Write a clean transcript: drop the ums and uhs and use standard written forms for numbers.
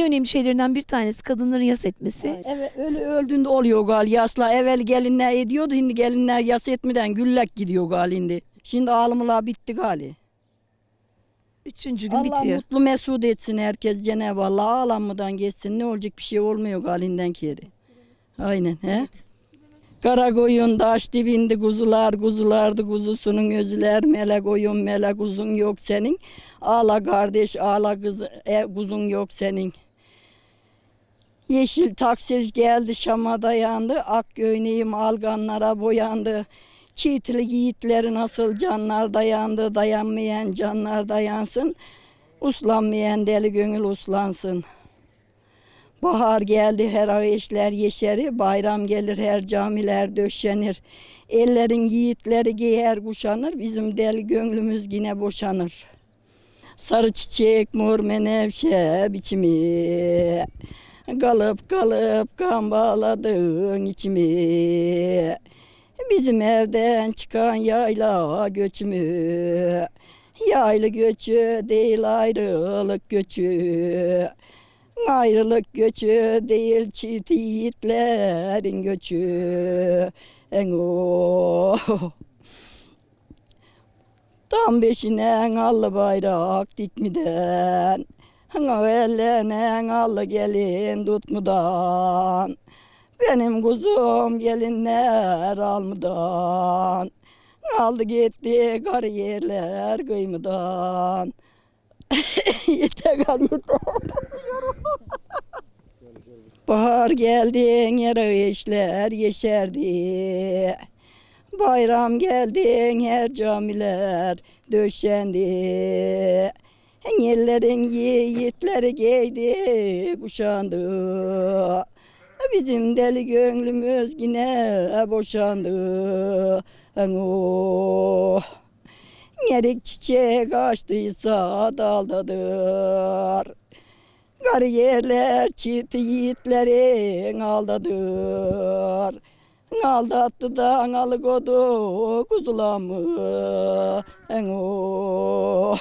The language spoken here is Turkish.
en önemli şeylerinden bir tanesi kadınların yas etmesi. Evet, öyle öldüğünde oluyor gal yasla. Evvel gelinler ediyordu, şimdi gelinler yas etmeden güllek gidiyor gal şimdi. Şimdi ağlamalar bitti gali. Üçüncü gün Allah bitiyor. mutlu mesut etsin herkes Cenab-ı Allah ağlanmadan geçsin. Ne olacak bir şey olmuyor galinden kere. Aynen he. Evet. Kara koyun taş dibinde kuzular kuzulardı kuzusunun özüler melek oyun melek uzun yok senin. Ağla kardeş ağla kız kuzun yok senin. Yeşil taksiz geldi Şam'a dayandı ak göğneğim alganlara boyandı. Çiğitli yiğitleri nasıl canlar dayandı dayanmayan canlar dayansın. Uslanmayan deli gönül uslansın. Bahar geldi her ağaçlar yeşeri, bayram gelir her camiler döşenir. Ellerin yiğitleri giyer kuşanır, bizim deli gönlümüz yine boşanır. Sarı çiçek mor menevşe biçimi, kalıp kalıp kan bağladın içimi. Bizim evden çıkan yayla göçümü, yaylı göçü değil ayrılık göçü. Ayrılık göçü değil çift yiğitlerin göçü. Eno. Tam beşine allı bayrak dikmiden. Ellenen allı gelin tutmudan. Benim kuzum gelinler almadan. Aldı gitti kariyerler kıymadan. Yeter yeter. Bahar geldin yere işler yeşerdi. Bayram geldin her camiler döşendi. Ellerin yiğitleri giydi kuşandı. Bizim deli gönlümüz yine boşandı. Oh. Erik çiçek açtıysa daldadır. Kariyerler çift yiğitlerin aldadır. Aldattı da alıkodu kuzulamı. Oh.